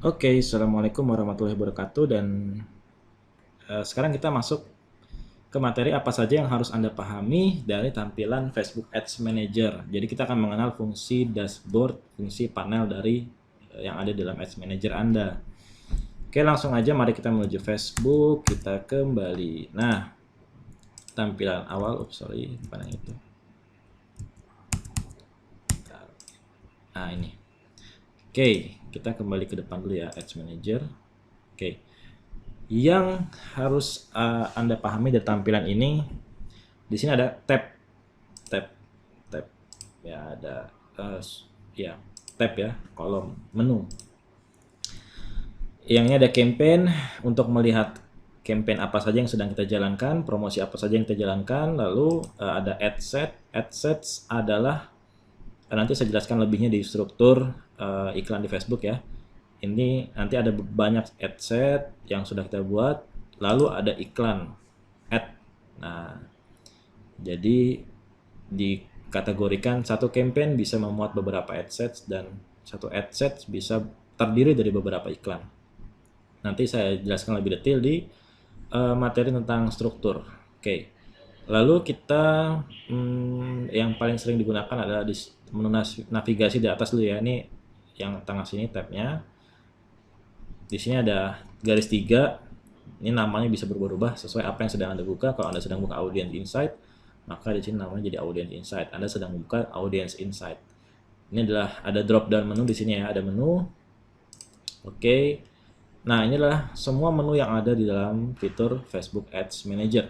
Oke, Assalamualaikum warahmatullahi wabarakatuh dan sekarang kita masuk ke materi apa saja yang harus Anda pahami dari tampilan Facebook Ads Manager. Jadi kita akan mengenal fungsi dashboard, fungsi panel dari yang ada dalam Ads Manager Anda. Oke, langsung aja mari kita menuju Facebook, kita kembali. Nah, tampilan awal, sorry, bukan yang itu. Nah, ini. Oke, kita kembali ke depan dulu ya, Ads Manager. Oke. Yang harus Anda pahami dari tampilan ini, di sini ada tab, tab, tab, ya ada, ya tab ya, kolom menu. Yang ini ada campaign untuk melihat campaign apa saja yang sedang kita jalankan, promosi apa saja yang kita jalankan. Lalu ada ad set. Ad sets adalah nanti saya jelaskan lebihnya di struktur iklan di Facebook ya. Ini nanti ada banyak ad set yang sudah kita buat, lalu ada iklan ad. Nah, jadi dikategorikan satu campaign bisa memuat beberapa ad sets dan satu ad set bisa terdiri dari beberapa iklan. Nanti saya jelaskan lebih detail di materi tentang struktur. Oke. Lalu kita yang paling sering digunakan adalah di menu navigasi di atas dulu ya. Ini yang tengah sini tabnya. Di sini ada garis 3. Ini namanya bisa berubah-ubah sesuai apa yang sedang Anda buka. Kalau Anda sedang buka Audience Insight, maka di sini namanya jadi Audience Insight. Anda sedang buka Audience Insight. Ini adalah ada drop down menu di sini ya, ada menu. Oke. Nah, ini adalah semua menu yang ada di dalam fitur Facebook Ads Manager.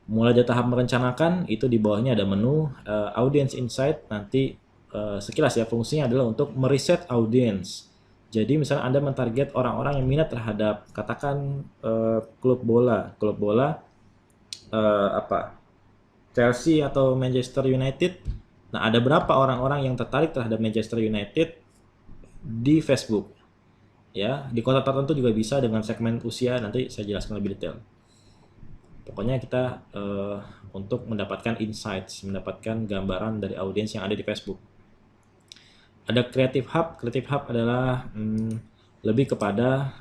Mulai dari tahap merencanakan, itu di bawahnya ada menu Audience Insight. Nanti sekilas ya, fungsinya adalah untuk mereset audience. Jadi misalnya Anda mentarget orang-orang yang minat terhadap katakan klub bola apa Chelsea atau Manchester United. Nah, ada berapa orang-orang yang tertarik terhadap Manchester United di Facebook? Ya, di kota tertentu juga bisa dengan segmen usia, nanti saya jelaskan lebih detail. Pokoknya kita untuk mendapatkan insights, mendapatkan gambaran dari audiens yang ada di Facebook. Ada Creative Hub. Creative Hub adalah lebih kepada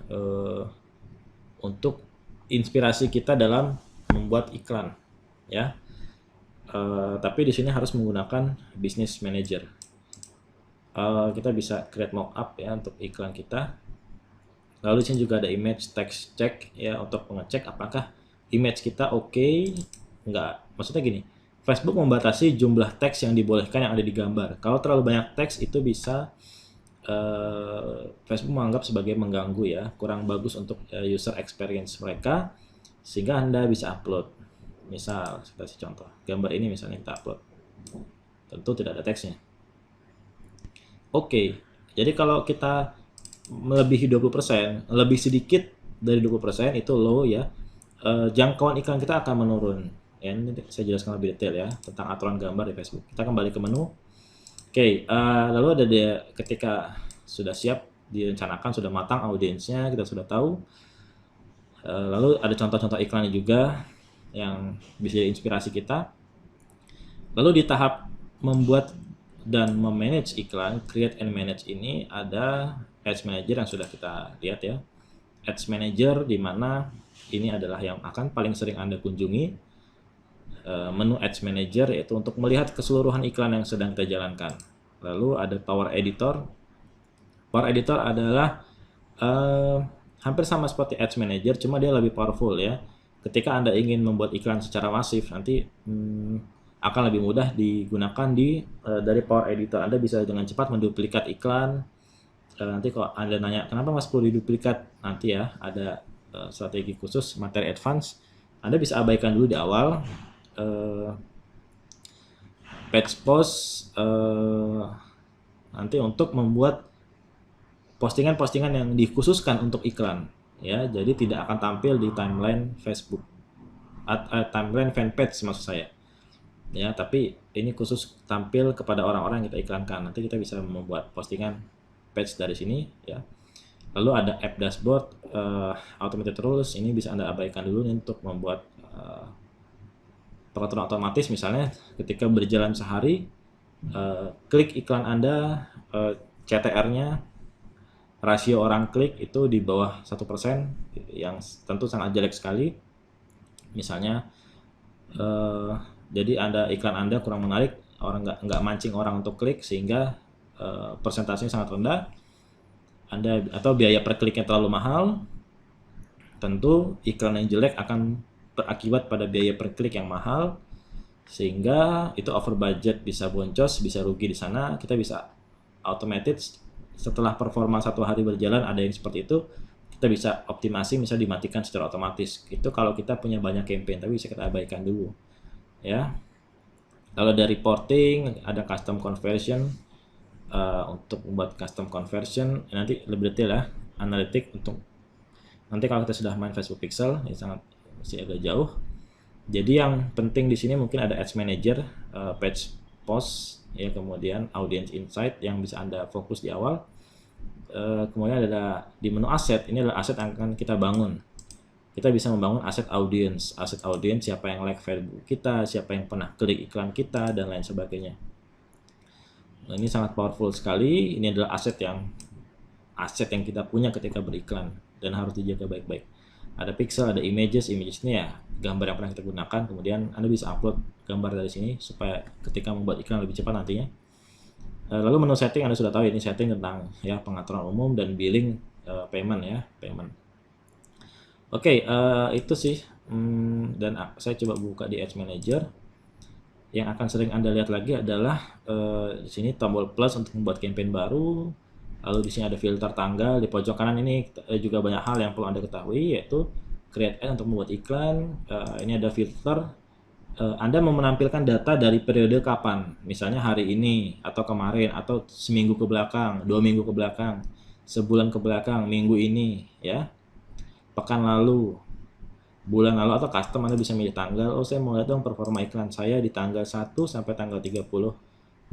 untuk inspirasi kita dalam membuat iklan, ya. Tapi di sini harus menggunakan Business Manager. Kita bisa create mockup ya untuk iklan kita. Lalu di sini juga ada image text check ya untuk mengecek apakah image kita oke, enggak. Maksudnya gini, Facebook membatasi jumlah teks yang dibolehkan yang ada di gambar. Kalau terlalu banyak teks itu bisa Facebook menganggap sebagai mengganggu ya, kurang bagus untuk user experience mereka, sehingga Anda bisa upload. Misal, kita kasih contoh, gambar ini misalnya kita upload. Tentu tidak ada teksnya. Oke, jadi kalau kita melebihi 20%, lebih sedikit dari 20% itu low ya, jangkauan iklan kita akan menurun. Ya, ini saya jelaskan lebih detail ya tentang aturan gambar di Facebook. Kita kembali ke menu. Oke, lalu ada dia ketika sudah siap direncanakan, sudah matang audiensnya, kita sudah tahu. Lalu ada contoh-contoh iklannya juga yang bisa jadi inspirasi kita. Lalu di tahap membuat dan memanage iklan, create and manage ini ada Ads Manager yang sudah kita lihat ya. Ads Manager di mana ini adalah yang akan paling sering Anda kunjungi. Menu Ads Manager yaitu untuk melihat keseluruhan iklan yang sedang kita jalankan. Lalu ada Power Editor. Power Editor adalah hampir sama seperti Ads Manager, cuma dia lebih powerful ya. Ketika Anda ingin membuat iklan secara masif, nanti akan lebih mudah digunakan dari Power Editor. Anda bisa dengan cepat menduplikat iklan. Nanti kalau Anda nanya kenapa Mas perlu diduplikat, nanti ya ada strategi khusus materi advance. Anda bisa abaikan dulu di awal. Page post nanti untuk membuat postingan-postingan yang dikhususkan untuk iklan ya, jadi tidak akan tampil di timeline Facebook, timeline fanpage maksud saya ya, tapi ini khusus tampil kepada orang-orang yang kita iklankan. Nanti kita bisa membuat postingan page dari sini ya. Lalu ada app dashboard, automated rules, ini bisa Anda abaikan dulu untuk membuat peraturan otomatis. Misalnya ketika berjalan sehari, klik iklan Anda, CTR-nya rasio orang klik itu di bawah 1%, yang tentu sangat jelek sekali. Misalnya jadi iklan Anda kurang menarik, orang nggak mancing orang untuk klik, sehingga persentasenya sangat rendah. Atau biaya per kliknya terlalu mahal, tentu iklan yang jelek akan berakibat pada biaya per klik yang mahal, sehingga itu over budget, bisa boncos, bisa rugi di sana. Kita bisa automated setelah performa 1 hari berjalan ada yang seperti itu, kita bisa optimasi, misalnya dimatikan secara otomatis. Itu kalau kita punya banyak campaign, tapi bisa kita abaikan dulu ya. Kalau dari reporting ada custom conversion, untuk membuat custom conversion nanti lebih detail ya, analitik untuk nanti kalau kita sudah main Facebook Pixel, ini masih agak jauh. Jadi yang penting di sini mungkin ada Ads Manager, Page Post ya, kemudian Audience Insight yang bisa Anda fokus di awal. Kemudian ada di menu aset, ini adalah aset yang akan kita bangun. Kita bisa membangun aset audience, siapa yang like Facebook kita, siapa yang pernah klik iklan kita, dan lain sebagainya. Nah, ini sangat powerful sekali. Ini adalah aset yang kita punya ketika beriklan dan harus dijaga baik-baik. Ada pixel, ada images ini ya gambar yang pernah kita gunakan. Kemudian Anda bisa upload gambar dari sini supaya ketika membuat iklan lebih cepat nantinya. Lalu menu setting Anda sudah tahu, ini setting tentang ya pengaturan umum dan billing, payment ya, payment. Oke, itu sih. Dan saya coba buka di Ads Manager. Yang akan sering Anda lihat lagi adalah di sini tombol plus untuk membuat campaign baru. Lalu di sini ada filter tanggal di pojok kanan. Ini juga banyak hal yang perlu Anda ketahui, yaitu create ad untuk membuat iklan. Ini ada filter. Anda mau menampilkan data dari periode kapan, misalnya hari ini atau kemarin atau seminggu ke belakang, 2 minggu ke belakang, sebulan ke belakang, minggu ini ya, pekan lalu, bulan lalu, atau custom. Anda bisa milih tanggal. Oh, saya mau lihat dong performa iklan saya di tanggal 1 sampai tanggal 30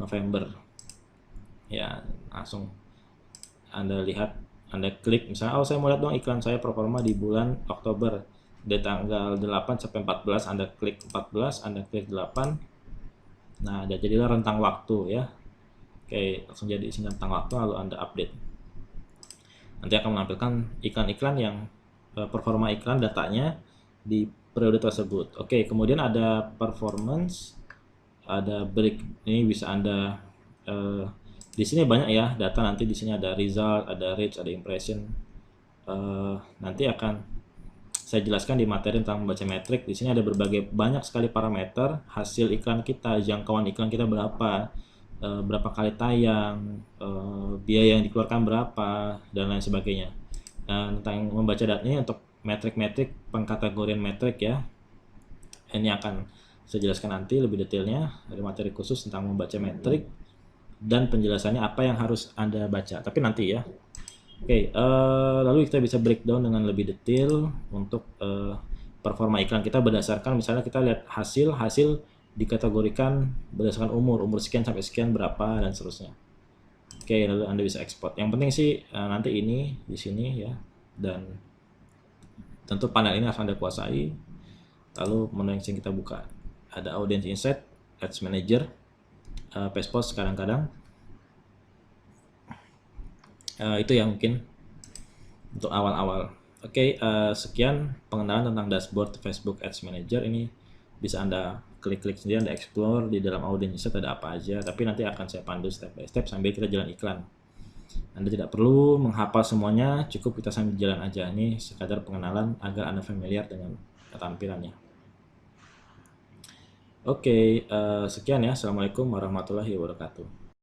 November ya, langsung Anda lihat, Anda klik misalnya, oh saya mau lihat dong iklan saya performa di bulan Oktober dari tanggal 8 sampai 14, Anda klik 14, Anda klik 8. Nah, jadilah rentang waktu ya. Oke, langsung jadi sini rentang waktu, lalu Anda update. Nanti akan menampilkan iklan-iklan yang performa iklan datanya di periode tersebut. Oke, kemudian ada performance, ada break. Ini bisa Anda di sini banyak ya data. Nanti di sini ada result, ada reach, ada impression. Nanti akan saya jelaskan di materi tentang membaca metrik. Di sini ada banyak sekali parameter hasil iklan kita, jangkauan iklan kita berapa, berapa kali tayang, biaya yang dikeluarkan berapa, dan lain sebagainya. Tentang membaca data ini untuk metrik-metrik, pengkategorian metrik ya. Ini akan saya jelaskan nanti lebih detailnya dari materi khusus tentang membaca metrik dan penjelasannya apa yang harus Anda baca. Tapi nanti ya. Oke, lalu kita bisa breakdown dengan lebih detail untuk performa iklan kita berdasarkan, misalnya kita lihat hasil dikategorikan berdasarkan umur sekian sampai sekian berapa, dan seterusnya. Oke, lalu Anda bisa export. Yang penting sih nanti ini di sini ya, dan tentu panel ini harus Anda kuasai. Lalu menu yang kita buka ada Audience Insight, Ads Manager, Page Post kadang-kadang. Itu yang mungkin untuk awal-awal. Oke, sekian pengenalan tentang dashboard Facebook Ads Manager. Ini bisa Anda klik-klik sendiri, Anda explore di dalam Audience Insight ada apa aja, tapi nanti akan saya pandu step by step sambil kita jalan iklan. Anda tidak perlu menghafal semuanya, cukup kita sambil jalan aja. Ini sekadar pengenalan agar Anda familiar dengan tampilannya. Oke, sekian ya. Assalamualaikum warahmatullahi wabarakatuh.